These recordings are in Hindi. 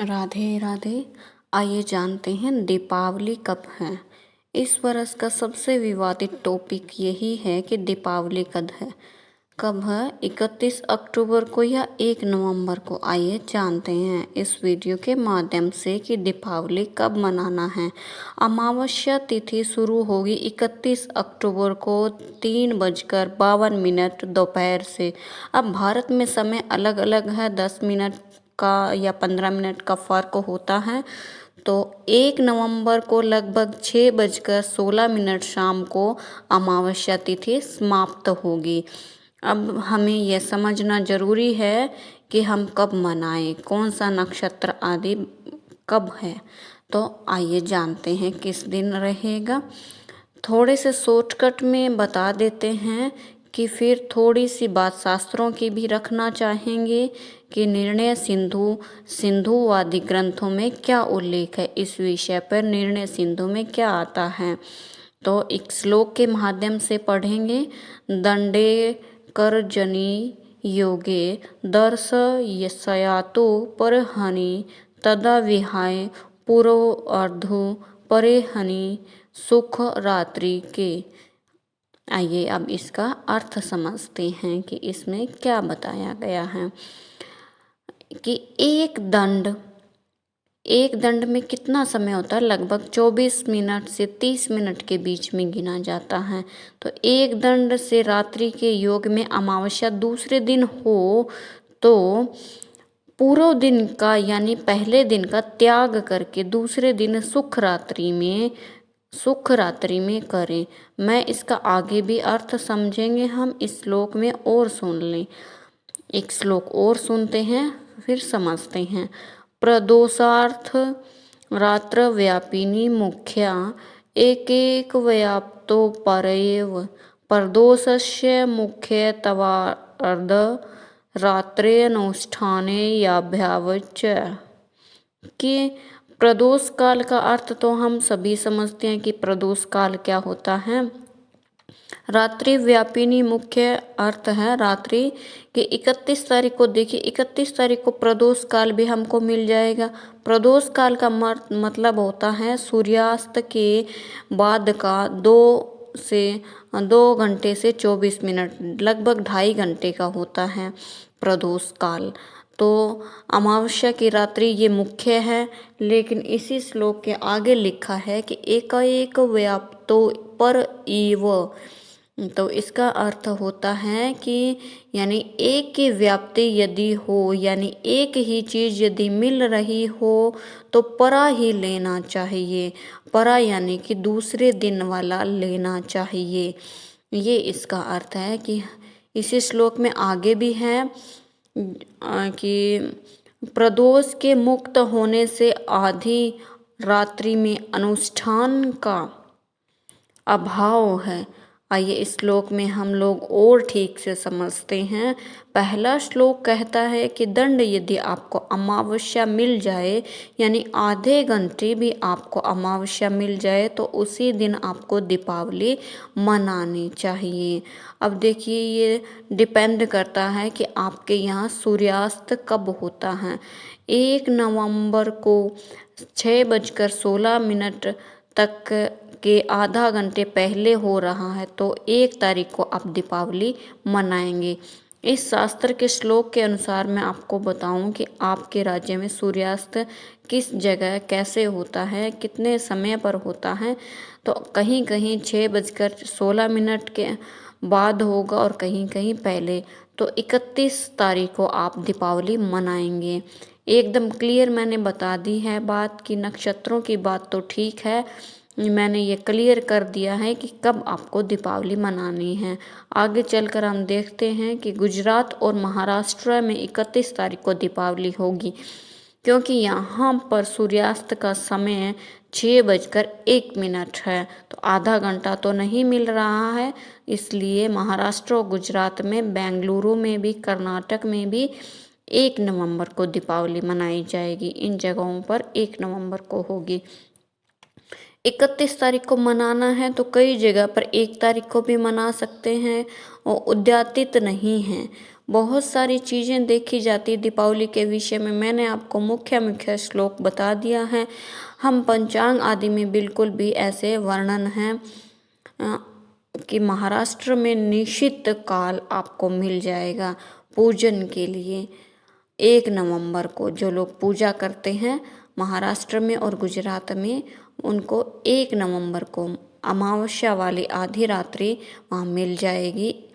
राधे राधे। आइए जानते हैं दीपावली कब है। इस वर्ष का सबसे विवादित टॉपिक यही है कि दीपावली कब है 31 अक्टूबर को या 1 नवंबर को। आइए जानते हैं इस वीडियो के माध्यम से कि दीपावली कब मनाना है। अमावस्या तिथि शुरू होगी 31 अक्टूबर को 3:52 दोपहर से। अब भारत में समय अलग अलग है, 10 मिनट का या 15 मिनट का फ़र्क होता है। तो 1 नवंबर को लगभग 6:16 शाम को अमावस्या तिथि समाप्त होगी। अब हमें यह समझना जरूरी है कि हम कब मनाएं, कौन सा नक्षत्र आदि कब है। तो आइए जानते हैं किस दिन रहेगा। थोड़े से शॉर्टकट में बता देते हैं कि फिर थोड़ी सी बात शास्त्रों की भी रखना चाहेंगे कि निर्णय सिंधुवादी ग्रंथों में क्या उल्लेख है। इस विषय पर निर्णय सिंधु में क्या आता है तो एक श्लोक के माध्यम से पढ़ेंगे। दंडे करजनी योगे दर्शयातु परहनि तदा विहाय पूर्वार्धो परेहनि सुख रात्रि के। आइए अब इसका अर्थ समझते हैं कि इसमें क्या बताया गया है कि एक दंड में कितना समय होता है, लगभग 24 मिनट से 30 मिनट के बीच में गिना जाता है। तो एक दंड से रात्रि के योग में अमावस्या दूसरे दिन हो तो पूर्व दिन का यानी पहले दिन का त्याग करके दूसरे दिन सुख रात्रि में करें। मैं इसका आगे भी अर्थ समझेंगे हम इस श्लोक में, और सुन लें। एक श्लोक और सुनते हैं फिर समझते हैं। प्रदोषार्थ रात्र व्यापिनी मुख्या एक व्याप्तो परैव प्रदोषस्य मुख्य तवार्ध रात्रे अनुष्ठाने याभ्यावच। कि प्रदोष काल का अर्थ तो हम सभी समझते हैं कि प्रदोष काल क्या होता है। रात्रि व्यापिनी मुख्य अर्थ है रात्रि के 31 तारीख को। देखिए 31 तारीख को प्रदोष काल भी हमको मिल जाएगा। प्रदोष काल का मतलब होता है सूर्यास्त के बाद का 2 घंटे से 24 मिनट, लगभग 2.5 घंटे का होता है प्रदोष काल। तो अमावस्या की रात्रि ये मुख्य है, लेकिन इसी श्लोक के आगे लिखा है कि एकाएक व्याप्तो पर इव। तो इसका अर्थ होता है कि यानी एक की व्याप्ति यदि हो, यानी एक ही चीज़ यदि मिल रही हो तो परा ही लेना चाहिए। परा यानी कि दूसरे दिन वाला लेना चाहिए। ये इसका अर्थ है कि इसी श्लोक में आगे भी है कि प्रदोष के मुक्त होने से आधी रात्रि में अनुष्ठान का अभाव है। आइए इस श्लोक में हम लोग और ठीक से समझते हैं। पहला श्लोक कहता है कि दंड यदि आपको अमावस्या मिल जाए, यानी आधे घंटे भी आपको अमावस्या मिल जाए, तो उसी दिन आपको दीपावली मनानी चाहिए। अब देखिए ये डिपेंड करता है कि आपके यहाँ सूर्यास्त कब होता है। 1 नवंबर को 6:16 तक के आधा घंटे पहले हो रहा है, तो 1 तारीख को आप दीपावली मनाएंगे। इस शास्त्र के श्लोक के अनुसार मैं आपको बताऊं कि आपके राज्य में सूर्यास्त किस जगह कैसे होता है, कितने समय पर होता है। तो कहीं कहीं 6:16 के बाद होगा और कहीं कहीं पहले। तो 31 तारीख को आप दीपावली मनाएंगे। एकदम क्लियर मैंने बता दी है बात कि नक्षत्रों की बात तो ठीक है, मैंने ये क्लियर कर दिया है कि कब आपको दीपावली मनानी है। आगे चलकर हम देखते हैं कि गुजरात और महाराष्ट्र में 31 तारीख को दीपावली होगी, क्योंकि यहाँ पर सूर्यास्त का समय 6:01 है। तो आधा घंटा तो नहीं मिल रहा है, इसलिए महाराष्ट्र और गुजरात में, बेंगलुरु में भी, कर्नाटक में भी 1 नवंबर को दीपावली मनाई जाएगी। इन जगहों पर 1 नवंबर को होगी। 31 तारीख को मनाना है तो कई जगह पर 1 तारीख को भी मना सकते हैं और उद्यातित नहीं है। बहुत सारी चीज़ें देखी जाती दीपावली के विषय में मैंने आपको मुख्य श्लोक बता दिया है। हम पंचांग आदि में बिल्कुल भी ऐसे वर्णन हैं कि महाराष्ट्र में निश्चित काल आपको मिल जाएगा पूजन के लिए। 1 नवंबर को जो लोग पूजा करते हैं महाराष्ट्र में और गुजरात में, उनको 1 नवंबर को अमावस्या वाली आधी रात्रि वहाँ मिल जाएगी।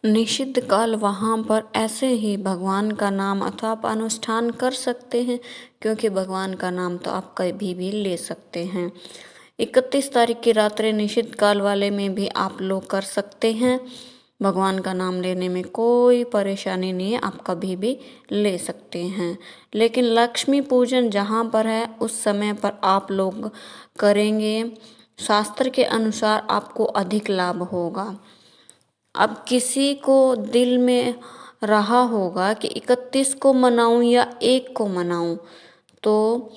निषिद्ध काल वहाँ पर ऐसे ही भगवान का नाम अथवा आप अनुष्ठान कर सकते हैं, क्योंकि भगवान का नाम तो आप कभी भी ले सकते हैं। 31 तारीख की रात्रि निषिद्ध काल वाले में भी आप लोग कर सकते हैं। भगवान का नाम लेने में कोई परेशानी नहीं है, आप कभी भी ले सकते हैं। लेकिन लक्ष्मी पूजन जहाँ पर है उस समय पर आप लोग करेंगे, शास्त्र के अनुसार आपको अधिक लाभ होगा। अब किसी को दिल में रहा होगा कि 31 को मनाऊं या 1 को मनाऊं, तो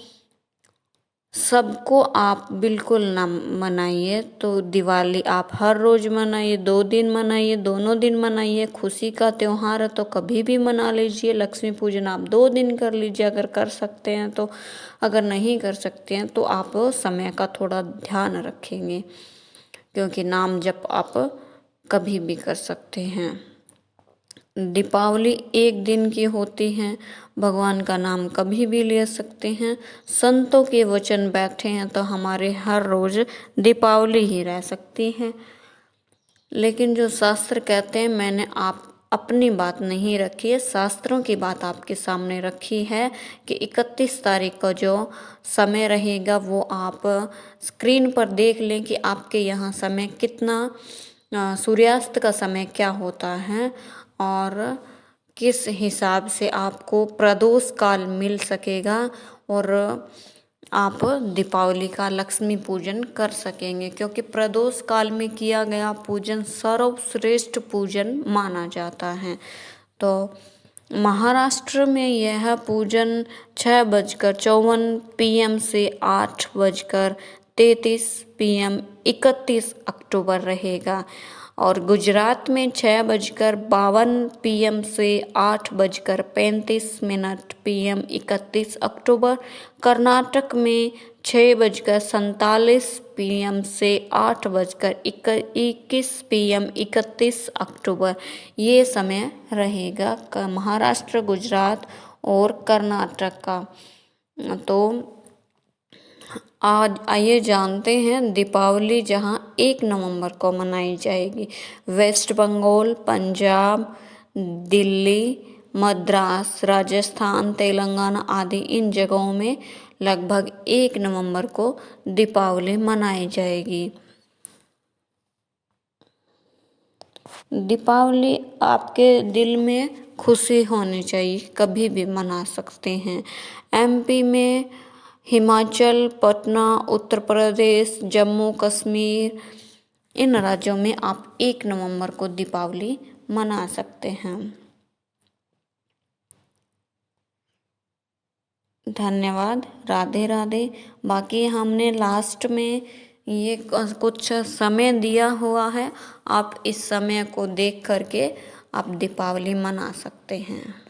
सबको आप बिल्कुल ना मनाइए। तो दिवाली आप हर रोज मनाइए, 2 दिन मनाइए, दोनों दिन मनाइए। खुशी का त्योहार है तो कभी भी मना लीजिए। लक्ष्मी पूजन आप 2 दिन कर लीजिए अगर कर सकते हैं तो, अगर नहीं कर सकते हैं तो आप समय का थोड़ा ध्यान रखेंगे, क्योंकि नाम जप आप कभी भी कर सकते हैं। दीपावली 1 दिन की होती है, भगवान का नाम कभी भी ले सकते हैं। संतों के वचन बैठे हैं तो हमारे हर रोज दीपावली ही रह सकती है। लेकिन जो शास्त्र कहते हैं, मैंने आप अपनी बात नहीं रखी है, शास्त्रों की बात आपके सामने रखी है कि 31 तारीख का जो समय रहेगा वो आप स्क्रीन पर देख लें कि आपके यहाँ समय कितना, सूर्यास्त का समय क्या होता है और किस हिसाब से आपको प्रदोष काल मिल सकेगा और आप दीपावली का लक्ष्मी पूजन कर सकेंगे, क्योंकि प्रदोष काल में किया गया पूजन सर्वश्रेष्ठ पूजन माना जाता है। तो महाराष्ट्र में यह पूजन 6:54 PM से 8:33 PM 31 अक्टूबर रहेगा और गुजरात में 6:52 PM से 8:35 PM 31 अक्टूबर, कर्नाटक में 6:47 PM से 8:21 PM 31 अक्टूबर ये समय रहेगा महाराष्ट्र, गुजरात और कर्नाटक का। तो आज आइए जानते हैं दीपावली जहां 1 नवंबर को मनाई जाएगी। वेस्ट बंगाल, पंजाब, दिल्ली, मद्रास, राजस्थान, तेलंगाना आदि इन जगहों में लगभग 1 नवंबर को दीपावली मनाई जाएगी। दीपावली आपके दिल में खुशी होनी चाहिए, कभी भी मना सकते हैं। MP में हिमाचल, पटना, उत्तर प्रदेश, जम्मू कश्मीर इन राज्यों में आप 1 नवंबर को दीपावली मना सकते हैं। धन्यवाद, राधे राधे। बाकी हमने लास्ट में ये कुछ समय दिया हुआ है, आप इस समय को देख करके आप दीपावली मना सकते हैं।